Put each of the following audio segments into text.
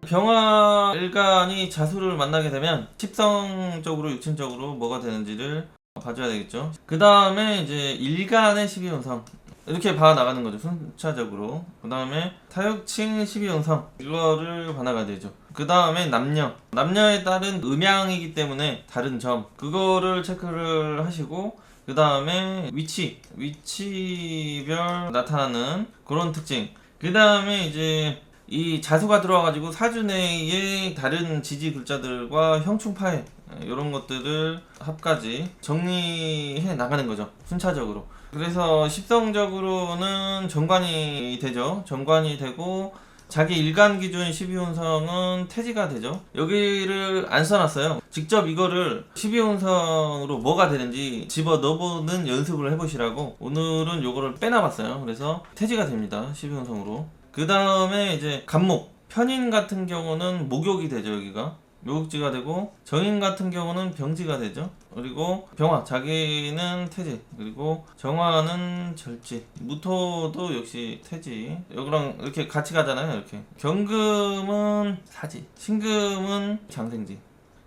병화 일간이 자수를 만나게 되면 십성적으로 육친적으로 뭐가 되는지를 봐줘야 되겠죠. 그 다음에 이제 일간의 12운성 이렇게 봐 나가는 거죠, 순차적으로. 그 다음에 타육칭 12운성 이거를 봐 나가야 되죠. 그 다음에 남녀에 따른 음양이기 때문에 다른 점 그거를 체크를 하시고, 그 다음에 위치별 나타나는 그런 특징, 그 다음에 이제 이 자수가 들어와가지고 사주 내의 다른 지지 글자들과 형충파해 이런 것들을 합까지 정리해 나가는 거죠, 순차적으로. 그래서 십성적으로는 정관이 되죠. 정관이 되고 자기 일간 기준 12운성은 태지가 되죠. 여기를 안 써놨어요. 직접 이거를 12운성으로 뭐가 되는지 집어 넣어보는 연습을 해보시라고 오늘은 요거를 빼놔봤어요. 그래서 태지가 됩니다, 12운성으로. 그 다음에 이제 간목, 편인 같은 경우는 목욕이 되죠. 여기가 묘국지가 되고, 정인 같은 경우는 병지가 되죠. 그리고 병화, 자기는 태지, 그리고 정화는 절지, 무토도 역시 태지. 여기랑 이렇게 같이 가잖아요. 이렇게 경금은 사지, 신금은 장생지,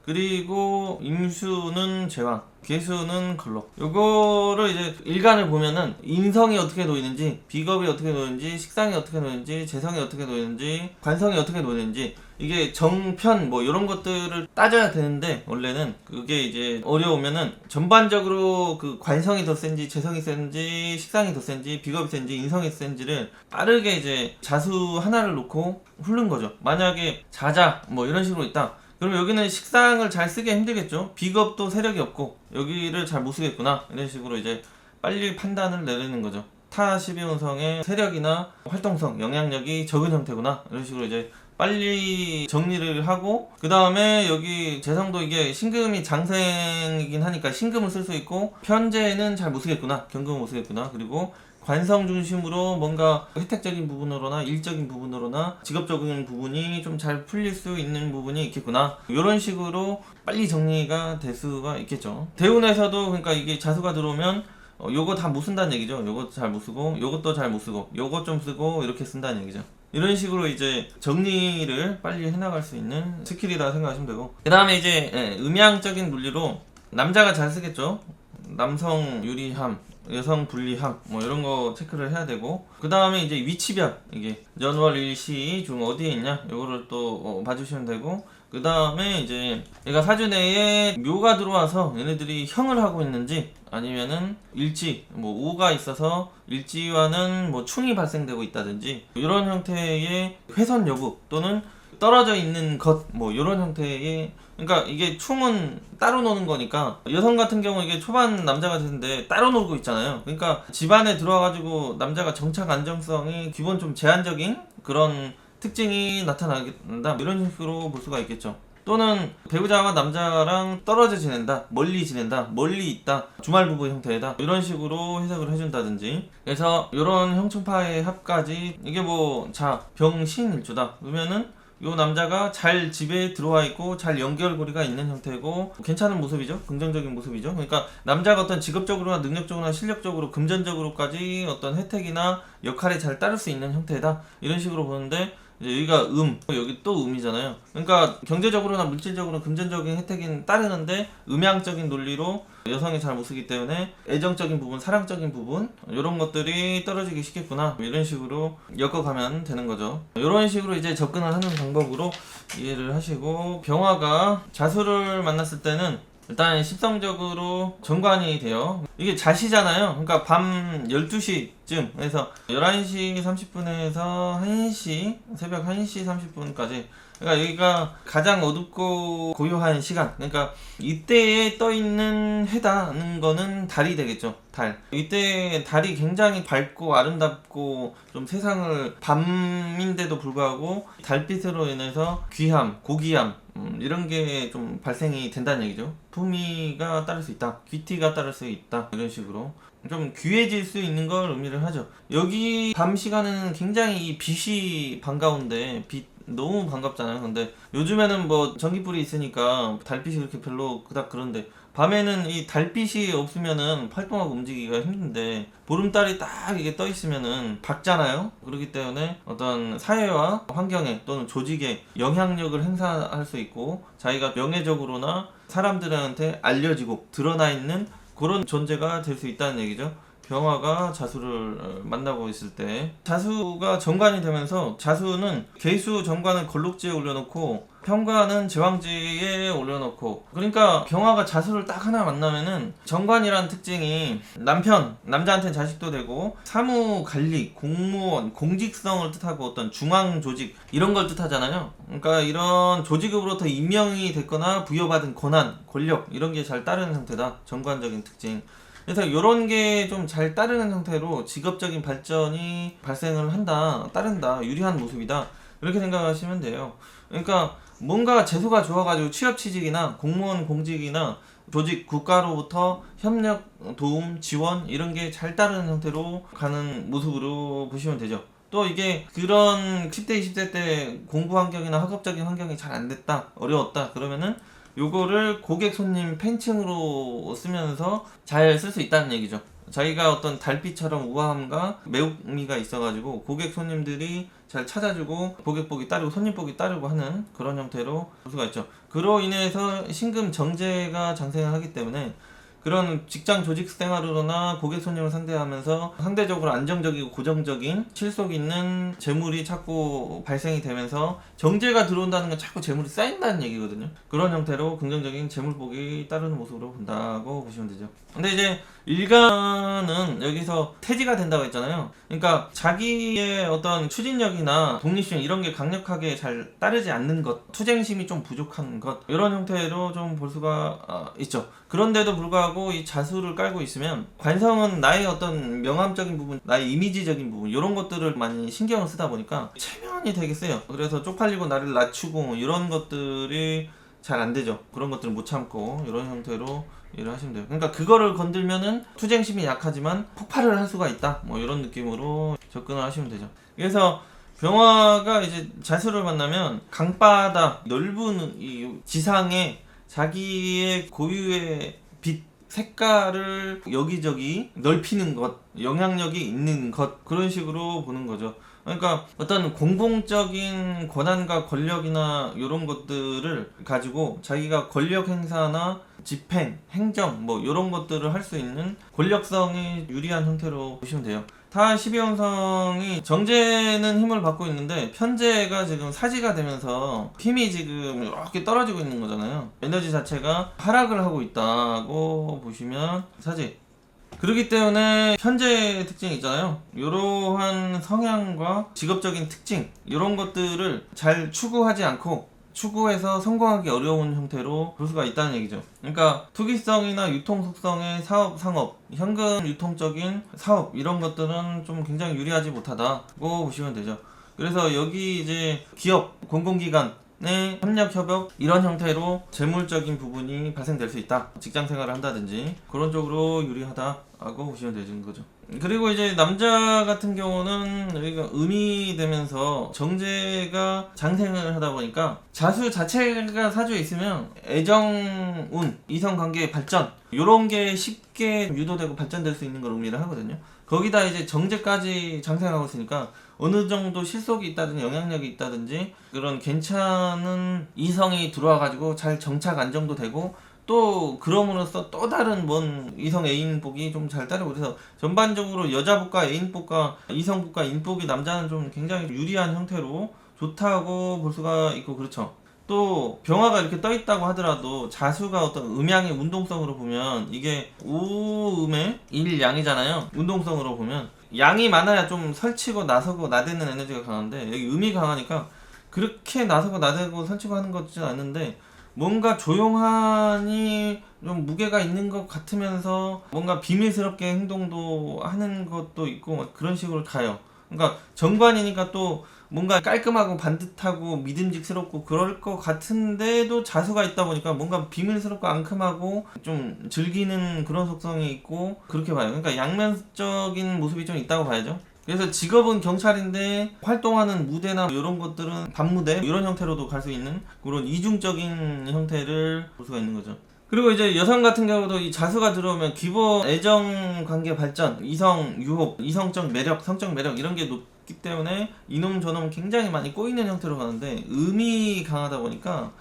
그리고 임수는 제왕, 괴수는 걸록. 요거를 이제 일간을 보면은 인성이 어떻게 놓이는지, 비겁이 어떻게 놓이는지, 식상이 어떻게 놓이는지, 재성이 어떻게 놓이는지, 관성이 어떻게 놓이는지, 이게 정편 뭐 이런 것들을 따져야 되는데, 원래는 그게 이제 어려우면은 전반적으로 그 관성이 더 센지, 재성이 센지, 식상이 더 센지, 비겁이 센지, 인성이 센지를 빠르게 이제 자수 하나를 놓고 훑는 거죠. 만약에 자자 뭐 이런 식으로 있다, 그럼 여기는 식상을 잘 쓰기 힘들겠죠. 비겁도 세력이 없고 여기를 잘 못 쓰겠구나, 이런 식으로 이제 빨리 판단을 내리는 거죠. 타 12운성의 세력이나 활동성, 영향력이 적은 형태구나, 이런 식으로 이제 빨리 정리를 하고, 그 다음에 여기 재성도 이게 신금이 장생이긴 하니까 신금을 쓸 수 있고, 편제는 잘 못 쓰겠구나, 경금을 못 쓰겠구나, 그리고 관성 중심으로 뭔가 혜택적인 부분으로나 일적인 부분으로나 직업적인 부분이 좀 잘 풀릴 수 있는 부분이 있겠구나, 이런 식으로 빨리 정리가 될 수가 있겠죠. 대운에서도 그러니까 이게 자수가 들어오면 요거 다 못 쓴다는 얘기죠. 요것도 잘 못 쓰고, 요것도 잘 못 쓰고, 요것 좀 쓰고, 이렇게 쓴다는 얘기죠. 이런 식으로 이제 정리를 빨리 해나갈 수 있는 스킬이다 생각하시면 되고, 그 다음에 이제 음양적인 논리로 남자가 잘 쓰겠죠. 남성 유리함, 여성 불리함 뭐 이런 거 체크를 해야 되고, 그 다음에 이제 위치별, 이게 연월 일시 중 어디에 있냐 요거를 또 봐주시면 되고, 그 다음에 이제 얘가 사주 내에 묘가 들어와서 얘네들이 형을 하고 있는지, 아니면은 일지 뭐 오가 있어서 일지와는 뭐 충이 발생되고 있다든지 이런 형태의 훼손 여부, 또는 떨어져 있는 것 뭐 이런 형태의, 그러니까 이게 충은 따로 노는 거니까, 여성 같은 경우 이게 초반 남자가 됐는데 따로 놀고 있잖아요. 그러니까 집안에 들어와가지고 남자가 정착 안정성이 기본 좀 제한적인 그런 특징이 나타나겠다, 이런 식으로 볼 수가 있겠죠. 또는 배우자와 남자랑 떨어져 지낸다, 멀리 지낸다, 멀리 있다, 주말부부 형태다, 이런 식으로 해석을 해준다든지. 그래서 이런 형충파의 합까지, 이게 뭐 자 병신일주다 그러면은 요 남자가 잘 집에 들어와 있고 잘 연결고리가 있는 형태고 괜찮은 모습이죠. 긍정적인 모습이죠. 그러니까 남자가 어떤 직업적으로나 능력적으로나 실력적으로 금전적으로까지 어떤 혜택이나 역할에 잘 따를 수 있는 형태다, 이런 식으로 보는데, 이제 여기가 여기 또 음이잖아요. 그러니까 경제적으로나 물질적으로 금전적인 혜택이 따르는데 음양적인 논리로 여성이 잘 못쓰기 때문에 애정적인 부분, 사랑적인 부분 이런 것들이 떨어지기 쉽겠구나, 이런 식으로 엮어가면 되는 거죠. 이런 식으로 이제 접근을 하는 방법으로 이해를 하시고, 병화가 자수를 만났을 때는 일단 십성적으로 정관이 돼요. 이게 자시잖아요. 그러니까 밤 12시쯤, 그래서 11시 30분에서 1시, 새벽 1시 30분까지, 그러니까 여기가 가장 어둡고 고요한 시간, 그러니까 이때에 떠있는 해다는 거는 달이 되겠죠. 달. 이때 달이 굉장히 밝고 아름답고 좀 세상을, 밤인데도 불구하고 달빛으로 인해서 귀함, 고귀함 이런 게 좀 발생이 된다는 얘기죠. 품위가 따를 수 있다, 귀티가 따를 수 있다, 이런 식으로 좀 귀해질 수 있는 걸 의미를 하죠. 여기 밤 시간에는 굉장히 이 빛이 반가운데, 빛 너무 반갑잖아요. 근데 요즘에는 뭐 전기불이 있으니까 달빛이 그렇게 별로 그닥 그런데, 밤에는 이 달빛이 없으면은 활동하고 움직이기가 힘든데 보름달이 딱 이게 떠 있으면은 밝잖아요. 그렇기 때문에 어떤 사회와 환경에 또는 조직에 영향력을 행사할 수 있고 자기가 명예적으로나 사람들한테 알려지고 드러나 있는 그런 존재가 될 수 있다는 얘기죠. 병화가 자수를 만나고 있을 때 자수가 정관이 되면서 자수는 계수 정관을 걸록지에 올려놓고 편관은 제왕지에 올려놓고 그러니까 병화가 자수를 딱 하나 만나면은 정관이라는 특징이 남자한테는 자식도 되고 사무관리, 공무원, 공직성을 뜻하고 어떤 중앙조직 이런 걸 뜻하잖아요. 그러니까 이런 조직으로부터 임명이 됐거나 부여받은 권한, 권력 이런 게 잘 따르는 상태다. 정관적인 특징. 그래서 이런 게 좀 잘 따르는 형태로 직업적인 발전이 발생을 따른다, 유리한 모습이다. 이렇게 생각하시면 돼요. 그러니까 뭔가 재수가 좋아가지고 취업 취직이나 공무원 공직이나 조직 국가로부터 협력, 도움, 지원 이런 게 잘 따르는 형태로 가는 모습으로 보시면 되죠. 또 이게 그런 10대, 20대 때 공부 환경이나 학업적인 환경이 잘 안 됐다, 어려웠다 그러면은 요거를 고객 손님 팬층으로 쓰면서 잘 쓸 수 있다는 얘기죠. 자기가 어떤 달빛처럼 우아함과 매혹미가 있어가지고 고객 손님들이 잘 찾아주고 고객 복이 따르고 손님 복이 따르고 하는 그런 형태로 볼 수가 있죠. 그로 인해서 신금 정제가 장생을 하기 때문에 그런 직장 조직 생활으로나 고객 손님을 상대하면서 상대적으로 안정적이고 고정적인 실속 있는 재물이 자꾸 발생이 되면서 정제가 들어온다는 건 자꾸 재물이 쌓인다는 얘기거든요. 그런 형태로 긍정적인 재물복이 따르는 모습으로 본다고 보시면 되죠. 근데 이제 일간은 여기서 태지가 된다고 했잖아요. 그러니까 자기의 어떤 추진력이나 독립심 이런 게 강력하게 잘 따르지 않는 것, 투쟁심이 좀 부족한 것 이런 형태로 좀 볼 수가 있죠. 그런데도 불구하고 이 자수를 깔고 있으면 관성은 나의 어떤 명암적인 부분, 나의 이미지적인 부분 이런 것들을 많이 신경을 쓰다 보니까 체면이 되게 세요. 그래서 쪽팔리고 나를 낮추고 이런 것들이 잘 안 되죠. 그런 것들을 못 참고 이런 형태로 일을 하시면 돼요. 그러니까 그거를 건들면은 투쟁심이 약하지만 폭발을 할 수가 있다. 뭐 이런 느낌으로 접근을 하시면 되죠. 그래서 병화가 이제 자수를 만나면 강바다 넓은 이 지상에 자기의 고유의 빛 색깔을 여기저기 넓히는 것, 영향력이 있는 것 그런 식으로 보는 거죠. 그러니까 어떤 공공적인 권한과 권력이나 이런 것들을 가지고 자기가 권력 행사나 집행, 행정 뭐 이런 것들을 할 수 있는 권력성이 유리한 형태로 보시면 돼요. 타 12형성이 정제는 힘을 받고 있는데 편제가 지금 사지가 되면서 힘이 지금 이렇게 떨어지고 있는 거잖아요. 에너지 자체가 하락을 하고 있다고 보시면 사지. 그렇기 때문에 현재 특징이 있잖아요. 이러한 성향과 직업적인 특징 이런 것들을 잘 추구하지 않고 추구해서 성공하기 어려운 형태로 볼 수가 있다는 얘기죠. 그러니까 투기성이나 유통 속성의 상업, 현금 유통적인 사업 이런 것들은 좀 굉장히 유리하지 못하다고 보시면 되죠. 그래서 여기 이제 기업, 공공기관 의 협력, 협업 이런 형태로 재물적인 부분이 발생될 수 있다. 직장 생활을 한다든지 그런 쪽으로 유리하다고 보시면 되는 거죠. 그리고 이제 남자 같은 경우는 여기가 음이 되면서 정제가 장생을 하다 보니까 자수 자체가 사주에 있으면 애정운, 이성관계의 발전 이런 게 쉽게 유도되고 발전될 수 있는 걸 의미를 하거든요. 거기다 이제 정제까지 장생하고 있으니까 어느 정도 실속이 있다든지 영향력이 있다든지 그런 괜찮은 이성이 들어와가지고 잘 정착 안정도 되고 또 그럼으로써 또 다른 뭔 이성 애인복이 좀 잘 따르고 그래서 전반적으로 여자복과 애인복과 이성복과 인복이 남자는 좀 굉장히 유리한 형태로 좋다고 볼 수가 있고 그렇죠. 또 병화가 이렇게 떠 있다고 하더라도 자수가 어떤 음양의 운동성으로 보면 이게 오음의 일양이잖아요. 운동성으로 보면 양이 많아야 좀 설치고 나서고 나대는 에너지가 강한데 여기 음이 강하니까 그렇게 나서고 나대고 설치고 하는 것 같지는 않는데 뭔가 조용하니 좀 무게가 있는 것 같으면서 뭔가 비밀스럽게 행동도 하는 것도 있고 막 그런 식으로 가요. 그러니까 정관이니까 또 뭔가 깔끔하고 반듯하고 믿음직스럽고 그럴 것 같은데도 자수가 있다 보니까 뭔가 비밀스럽고 앙큼하고 좀 즐기는 그런 속성이 있고 그렇게 봐요. 그러니까 양면적인 모습이 좀 있다고 봐야죠. 그래서 직업은 경찰인데 활동하는 무대나 이런 것들은 밤무대 이런 형태로도 갈 수 있는 그런 이중적인 형태를 볼 수가 있는 거죠. 그리고 이제 여성 같은 경우도 이 자수가 들어오면 기본 애정 관계 발전, 이성 유혹, 이성적 매력, 성적 매력 이런 게 높기 때문에 이놈 저놈 굉장히 많이 꼬이는 형태로 가는데 음이 강하다 보니까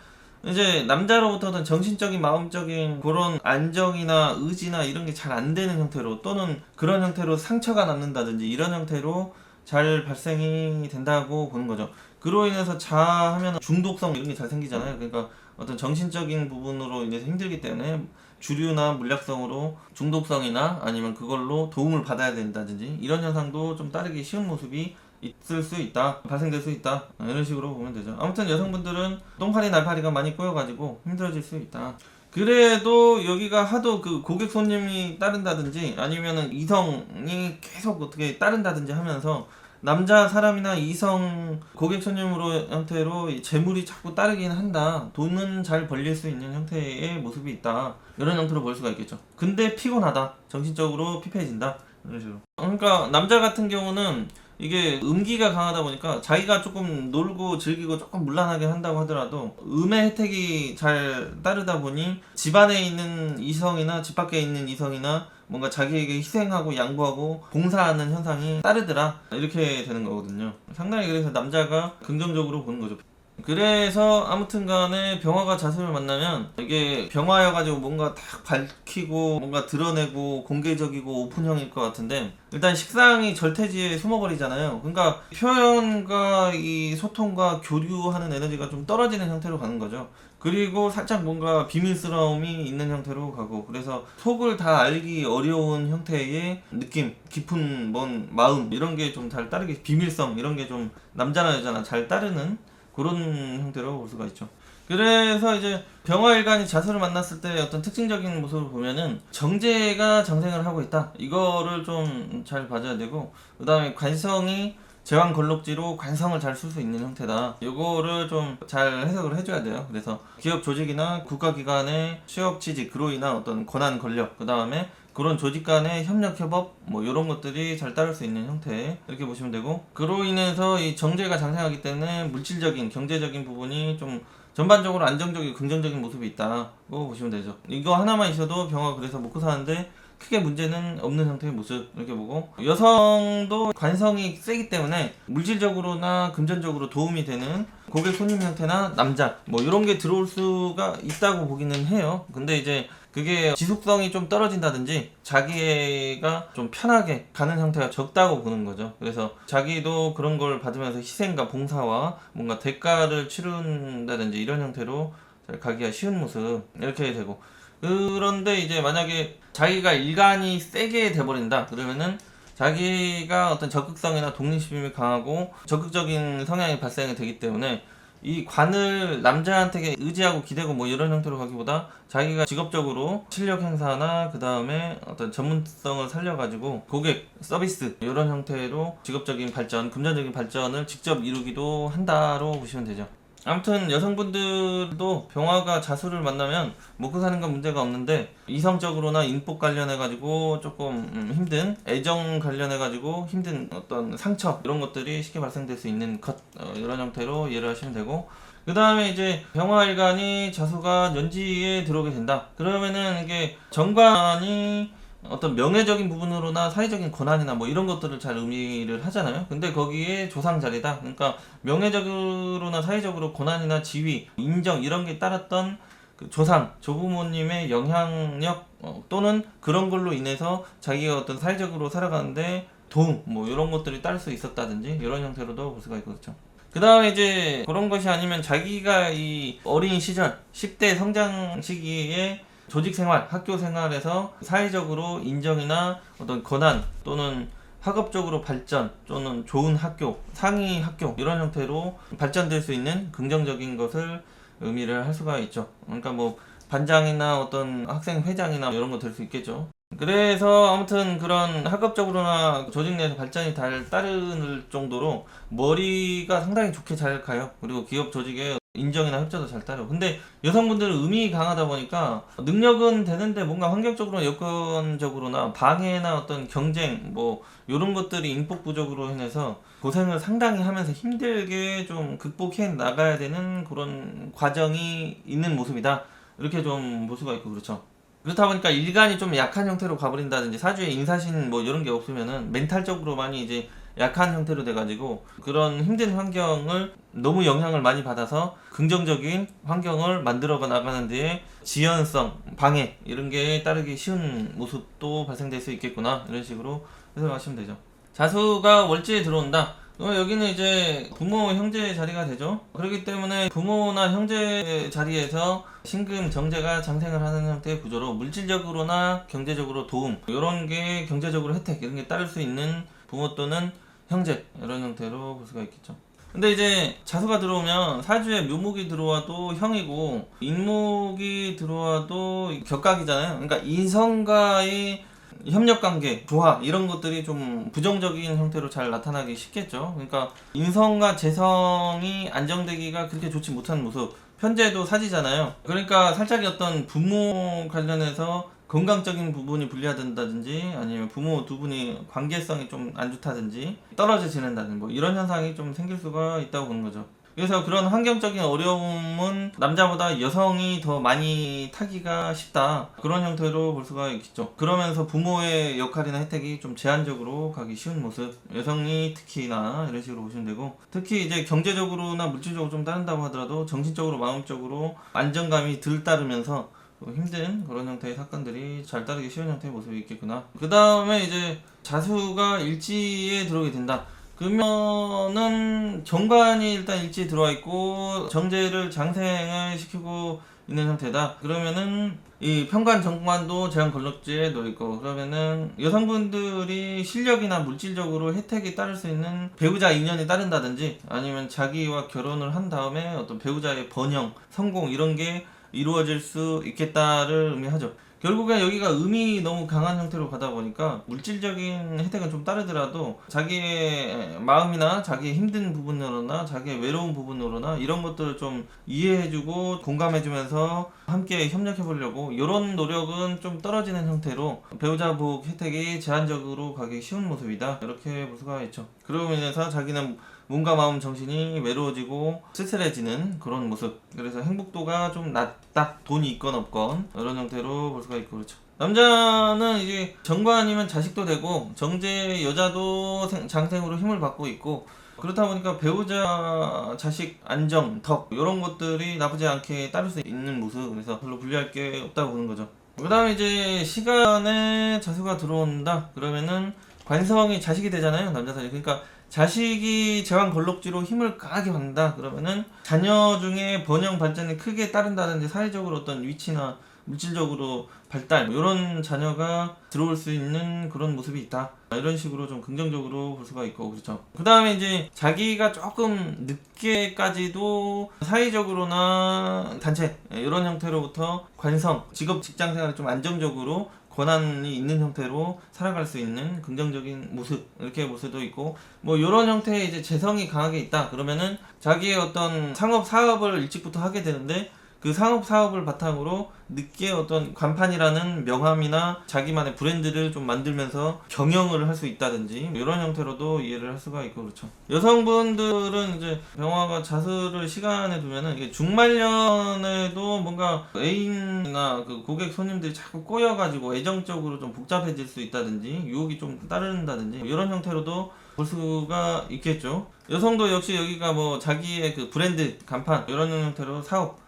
이제 남자로부터는 정신적인 마음적인 그런 안정이나 의지나 이런 게 잘 안 되는 형태로 또는 그런 형태로 상처가 남는다든지 이런 형태로 잘 발생이 된다고 보는 거죠. 그로 인해서 자하면 중독성 이런 게 잘 생기잖아요. 그러니까 어떤 정신적인 부분으로 인해서 힘들기 때문에 주류나 물약성으로 중독성이나 아니면 그걸로 도움을 받아야 된다든지 이런 현상도 좀 따르기 쉬운 모습이 있을 수 있다, 발생될 수 있다, 이런 식으로 보면 되죠. 아무튼 여성분들은 똥파리 날파리가 많이 꼬여가지고 힘들어질 수 있다. 그래도 여기가 하도 그 고객 손님이 따른다든지 아니면은 이성이 계속 어떻게 따른다든지 하면서 남자 사람이나 이성 고객 손님으로 형태로 이 재물이 자꾸 따르긴 한다. 돈은 잘 벌릴 수 있는 형태의 모습이 있다. 이런 형태로 볼 수가 있겠죠. 근데 피곤하다. 정신적으로 피폐해진다. 이런 식으로. 그러니까 남자 같은 경우는 이게 음기가 강하다 보니까 자기가 조금 놀고 즐기고 조금 문란하게 한다고 하더라도 음의 혜택이 잘 따르다 보니 집안에 있는 이성이나 집 밖에 있는 이성이나 뭔가 자기에게 희생하고 양보하고 봉사하는 현상이 따르더라 이렇게 되는 거거든요. 상당히 그래서 남자가 긍정적으로 보는 거죠. 그래서 아무튼 간에 병화가 자수를 만나면 이게 병화여가지고 뭔가 딱 밝히고 뭔가 드러내고 공개적이고 오픈형일 것 같은데 일단 식상이 절퇴지에 숨어버리잖아요. 그러니까 표현과 이 소통과 교류하는 에너지가 좀 떨어지는 형태로 가는 거죠. 그리고 살짝 뭔가 비밀스러움이 있는 형태로 가고 그래서 속을 다 알기 어려운 형태의 느낌, 깊은 뭔 마음 이런 게 좀 잘 따르게 비밀성 이런 게 좀 남자나 여자나 잘 따르는 그런 형태로 볼 수가 있죠. 그래서 이제 병화일간이 자수를 만났을 때 어떤 특징적인 모습을 보면은 정제가 장생을 하고 있다. 이거를 좀 잘 봐줘야 되고 그 다음에 관성이 제왕 걸록지로 관성을 잘 쓸 수 있는 형태다. 이거를 좀 잘 해석을 해줘야 돼요. 그래서 기업 조직이나 국가기관의 취업 취직 그로 인한 어떤 권한 권력 그 다음에 그런 조직 간의 협력 협업 뭐 이런 것들이 잘 따를 수 있는 형태 이렇게 보시면 되고 그로 인해서 이 정제가 장생하기 때문에 물질적인 경제적인 부분이 좀 전반적으로 안정적이고 긍정적인 모습이 있다고 보시면 되죠. 이거 하나만 있어도 병화 그래서 먹고 사는데 크게 문제는 없는 형태의 모습 이렇게 보고 여성도 관성이 세기 때문에 물질적으로나 금전적으로 도움이 되는 고객 손님 형태나 남자 뭐 이런 게 들어올 수가 있다고 보기는 해요. 근데 이제 그게 지속성이 좀 떨어진다든지 자기가 좀 편하게 가는 형태가 적다고 보는 거죠. 그래서 자기도 그런 걸 받으면서 희생과 봉사와 뭔가 대가를 치른다든지 이런 형태로 가기가 쉬운 모습 이렇게 되고 그런데 이제 만약에 자기가 일간이 세게 돼버린다 그러면은 자기가 어떤 적극성이나 독립심이 강하고 적극적인 성향이 발생이 되기 때문에 이 관을 남자한테 의지하고 기대고 뭐 이런 형태로 가기보다 자기가 직업적으로 실력 행사나 그 다음에 어떤 전문성을 살려가지고 고객 서비스 이런 형태로 직업적인 발전, 금전적인 발전을 직접 이루기도 한다로 보시면 되죠. 아무튼 여성분들도 병화가 자수를 만나면 먹고 사는 건 문제가 없는데 이성적으로나 인복 관련해가지고 조금 힘든 애정 관련해가지고 힘든 어떤 상처 이런 것들이 쉽게 발생될 수 있는 것 이런 형태로 이해를 하시면 되고 그 다음에 이제 병화일간이 자수가 연지에 들어오게 된다 그러면은 이게 정관이 어떤 명예적인 부분으로나 사회적인 권한이나 뭐 이런 것들을 잘 의미를 하잖아요. 근데 거기에 조상 자리다. 그러니까 명예적으로나 사회적으로 권한이나 지위, 인정 이런 게 따랐던 그 조상, 조부모님의 영향력 또는 그런 걸로 인해서 자기가 어떤 사회적으로 살아가는데 도움 뭐 이런 것들이 따를 수 있었다든지 이런 형태로도 볼 수가 있거든요. 그 다음에 이제 그런 것이 아니면 자기가 이 어린 시절 10대 성장 시기에 조직 생활, 학교 생활에서 사회적으로 인정이나 어떤 권한 또는 학업적으로 발전 또는 좋은 학교, 상위 학교 이런 형태로 발전될 수 있는 긍정적인 것을 의미를 할 수가 있죠. 그러니까 뭐 반장이나 어떤 학생 회장이나 이런 거 될 수 있겠죠. 그래서 아무튼 그런 학업적으로나 조직 내에서 발전이 잘 따를 정도로 머리가 상당히 좋게 잘 가요. 그리고 기업 조직에 인정이나 협조도 잘 따르고 근데 여성분들은 음이 강하다 보니까 능력은 되는데 뭔가 환경적으로 여건적으로나 방해나 어떤 경쟁 뭐 이런 것들이 인복 부족으로 인해서 고생을 상당히 하면서 힘들게 좀 극복해 나가야 되는 그런 과정이 있는 모습이다 이렇게 좀 볼 수가 있고 그렇죠. 그렇다 보니까 일간이 좀 약한 형태로 가버린다든지 사주에 인사신 뭐 이런 게 없으면은 멘탈적으로 많이 이제 약한 형태로 돼가지고 그런 힘든 환경을 너무 영향을 많이 받아서 긍정적인 환경을 만들어 나가는 데에 지연성, 방해 이런 게 따르기 쉬운 모습도 발생될 수 있겠구나 이런 식으로 해석하시면 되죠. 자수가 월지에 들어온다. 여기는 이제 부모 형제 자리가 되죠. 그렇기 때문에 부모나 형제 자리에서 신금 정제가 장생을 하는 형태의 구조로 물질적으로나 경제적으로 도움 이런 게 경제적으로 혜택 이런 게 따를 수 있는 부모 또는 형제 이런 형태로 볼 수가 있겠죠. 근데 이제 자수가 들어오면 사주에 묘목이 들어와도 형이고 인목이 들어와도 격각이잖아요. 그러니까 이성과의 협력관계, 조화 이런 것들이 좀 부정적인 형태로 잘 나타나기 쉽겠죠. 그러니까 인성과 재성이 안정되기가 그렇게 좋지 못한 모습. 편제도 사지잖아요. 그러니까 살짝 어떤 부모 관련해서 건강적인 부분이 불리하다든지 아니면 부모 두 분이 관계성이 좀 안 좋다든지 떨어져 지낸다든지 뭐 이런 현상이 좀 생길 수가 있다고 보는 거죠. 그래서 그런 환경적인 어려움은 남자보다 여성이 더 많이 타기가 쉽다. 그런 형태로 볼 수가 있겠죠. 그러면서 부모의 역할이나 혜택이 좀 제한적으로 가기 쉬운 모습. 여성이 특히나 이런 식으로 보시면 되고, 특히 이제 경제적으로나 물질적으로 좀 따른다고 하더라도 정신적으로 마음적으로 안정감이 덜 따르면서 힘든 그런 형태의 사건들이 잘 따르기 쉬운 형태의 모습이 있겠구나. 그 다음에 이제 자수가 일지에 들어오게 된다. 그러면은 정관이 일단 일지에 들어와 있고 정제를 장생을 시키고 있는 형태다. 그러면은 이 편관 정관도 제한 권력지에 놓여 있고, 그러면은 여성분들이 실력이나 물질적으로 혜택이 따를 수 있는 배우자 인연이 따른다든지 아니면 자기와 결혼을 한 다음에 어떤 배우자의 번영, 성공 이런 게 이루어질 수 있겠다를 의미하죠. 결국엔 여기가 음이 너무 강한 형태로 가다 보니까 물질적인 혜택은 좀 따르더라도 자기의 마음이나 자기의 힘든 부분으로나 자기의 외로운 부분으로나 이런 것들을 좀 이해해주고 공감해주면서 함께 협력해보려고 이런 노력은 좀 떨어지는 형태로 배우자 보호 혜택이 제한적으로 가기 쉬운 모습이다 이렇게 볼 수가 있죠. 그러고 인해서 자기는 몸과 마음 정신이 외로워지고 쓸쓸해지는 그런 모습. 그래서 행복도가 좀 낮다. 돈이 있건 없건 이런 형태로 볼 수가 있고 그렇죠. 남자는 이제 정관이면 자식도 되고 정제 여자도 장생으로 힘을 받고 있고, 그렇다 보니까 배우자, 자식, 안정, 덕 이런 것들이 나쁘지 않게 따를 수 있는 모습. 그래서 별로 불리할 게 없다고 보는 거죠. 그 다음에 이제 시간에 자수가 들어온다. 그러면은 관성이 자식이 되잖아요. 남자 사실. 그러니까 자식이 제왕 걸럭지로 힘을 강하게 받는다. 그러면은 자녀 중에 번영 발전이 크게 따른다든지 사회적으로 어떤 위치나 물질적으로 발달 이런 자녀가 들어올 수 있는 그런 모습이 있다. 이런 식으로 좀 긍정적으로 볼 수가 있고 그렇죠. 그 다음에 이제 자기가 조금 늦게까지도 사회적으로나 단체 이런 형태로부터 관성, 직업, 직장 생활이 좀 안정적으로 권한이 있는 형태로 살아갈 수 있는 긍정적인 모습 이렇게 볼 수도 있고, 뭐 이런 형태의 이제 재성이 강하게 있다. 그러면은 자기의 어떤 상업 사업을 일찍부터 하게 되는데 그 상업 사업을 바탕으로 늦게 어떤 간판이라는 명함이나 자기만의 브랜드를 좀 만들면서 경영을 할 수 있다든지 이런 형태로도 이해를 할 수가 있고 그렇죠. 여성분들은 이제 병화가 자수를 시간에 두면은 이게 중말년에도 뭔가 애인이나 그 고객 손님들이 자꾸 꼬여가지고 애정적으로 좀 복잡해질 수 있다든지 유혹이 좀 따른다든지 이런 형태로도 볼 수가 있겠죠. 여성도 역시 여기가 뭐 자기의 그 브랜드 간판 이런 형태로 상업,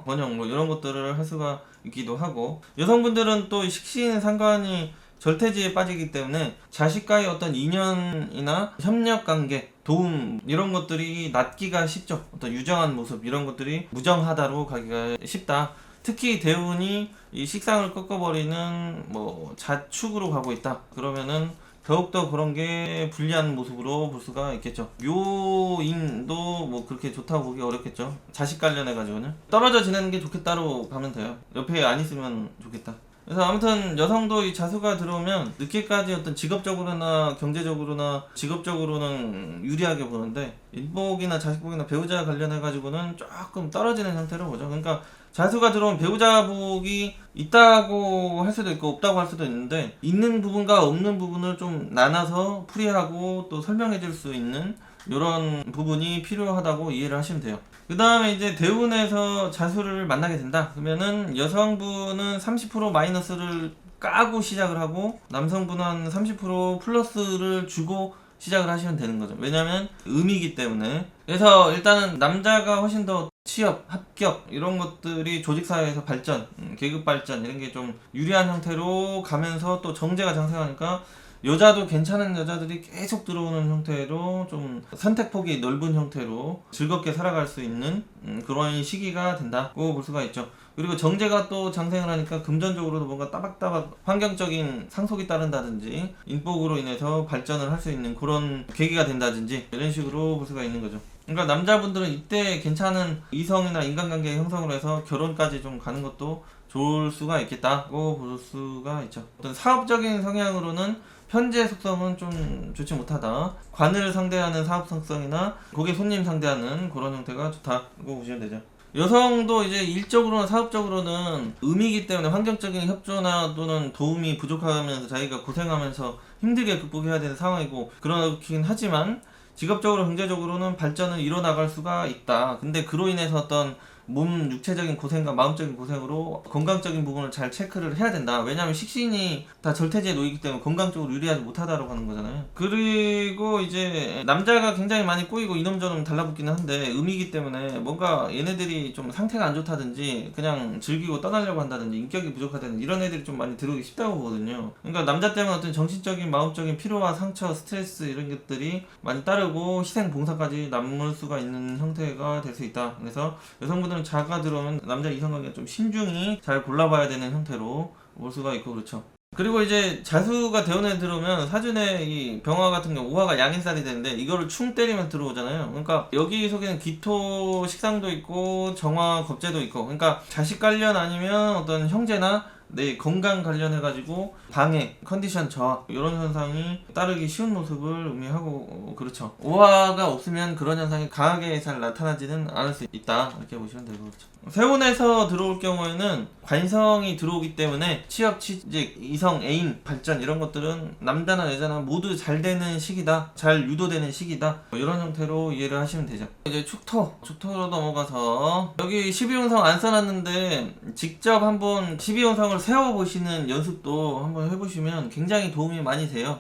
번영 뭐 이런 것들을 할 수가 있기도 하고, 여성분들은 또 식신 상관이 절퇴지에 빠지기 때문에 자식과의 어떤 인연이나 협력관계, 도움 이런 것들이 낮기가 쉽죠. 어떤 유정한 모습 이런 것들이 무정하다로 가기가 쉽다. 특히 대운이 이 식상을 꺾어버리는 뭐 자축으로 가고 있다. 그러면은 더욱더 그런 게 불리한 모습으로 볼 수가 있겠죠. 묘인도 뭐 그렇게 좋다고 보기 어렵겠죠. 자식 관련해가지고는 떨어져 지내는 게 좋겠다로 가면 돼요. 옆에 안 있으면 좋겠다. 그래서 아무튼 여성도 이 자수가 들어오면 늦게까지 어떤 직업적으로나 경제적으로나 직업적으로는 유리하게 보는데 인복이나 자식복이나 배우자 관련해가지고는 조금 떨어지는 형태로 보죠. 그러니까 자수가 들어온 배우자복이 있다고 할 수도 있고 없다고 할 수도 있는데, 있는 부분과 없는 부분을 좀 나눠서 풀이하고 또 설명해 줄 수 있는 이런 부분이 필요하다고 이해를 하시면 돼요. 그 다음에 이제 대운에서 자수를 만나게 된다 그러면은 여성분은 30% 마이너스를 까고 시작을 하고 남성분은 한 30% 플러스를 주고 시작을 하시면 되는 거죠. 왜냐면 음이기 때문에. 그래서 일단은 남자가 훨씬 더 취업, 합격 이런 것들이 조직사회에서 발전, 계급 발전 이런 게 좀 유리한 형태로 가면서 또 정제가 장생하니까 여자도 괜찮은 여자들이 계속 들어오는 형태로 좀 선택폭이 넓은 형태로 즐겁게 살아갈 수 있는 그런 시기가 된다고 볼 수가 있죠. 그리고 정제가 또 장생을 하니까 금전적으로도 뭔가 따박따박 환경적인 상속이 따른다든지 인복으로 인해서 발전을 할 수 있는 그런 계기가 된다든지 이런 식으로 볼 수가 있는 거죠. 그러니까 남자분들은 이때 괜찮은 이성이나 인간관계 형성을 해서 결혼까지 좀 가는 것도 좋을 수가 있겠다고 볼 수가 있죠. 어떤 사업적인 성향으로는 현재 속성은 좀 좋지 못하다. 관을 상대하는 사업 속성이나 고객 손님 상대하는 그런 형태가 좋다고 보시면 되죠. 여성도 이제 일적으로나 사업적으로는 음이기 때문에 환경적인 협조나 또는 도움이 부족하면서 자기가 고생하면서 힘들게 극복해야 되는 상황이고, 그렇긴 하지만 직업적으로 경제적으로는 발전을 이뤄나갈 수가 있다. 근데 그로 인해서 어떤 몸 육체적인 고생과 마음적인 고생으로 건강적인 부분을 잘 체크를 해야 된다. 왜냐하면 식신이 다 절퇴지에 놓이기 때문에 건강적으로 유리하지 못하다라고 하는 거잖아요. 그리고 이제 남자가 굉장히 많이 꼬이고 이놈저놈 달라붙기는 한데 음이기 때문에 뭔가 얘네들이 좀 상태가 안 좋다든지 그냥 즐기고 떠나려고 한다든지 인격이 부족하다든지 이런 애들이 좀 많이 들어오기 쉽다고 보거든요. 그러니까 남자 때문에 어떤 정신적인 마음적인 피로와 상처, 스트레스 이런 것들이 많이 따르고 희생 봉사까지 남을 수가 있는 형태가 될 수 있다. 그래서 여성분들은 자가 들어오면 남자 이성관계가 좀 신중히 잘 골라봐야 되는 형태로 올 수가 있고 그렇죠. 그리고 이제 자수가 대운에 들어오면 사준의 이 병화 같은 경우 우화가 양인살이 되는데 이거를 충 때리면 들어오잖아요. 그러니까 여기 속에는 기토 식상도 있고 정화 겁재도 있고, 그러니까 자식 관련 아니면 어떤 형제나 내 건강 관련해가지고 방해, 컨디션 저하 이런 현상이 따르기 쉬운 모습을 의미하고 그렇죠. 오화가 없으면 그런 현상이 강하게 잘 나타나지는 않을 수 있다 이렇게 보시면 되고 그렇죠. 세운에서 들어올 경우에는 관성이 들어오기 때문에 취업, 취직, 이성, 애인, 발전 이런 것들은 남자나 여자나 모두 잘 되는 시기다, 잘 유도되는 시기다, 이런 형태로 이해를 하시면 되죠. 이제 축토로 넘어가서 여기 12운성 안 써놨는데 직접 한번 12운성을 세워보시는 연습도 한번 해보시면 굉장히 도움이 많이 돼요.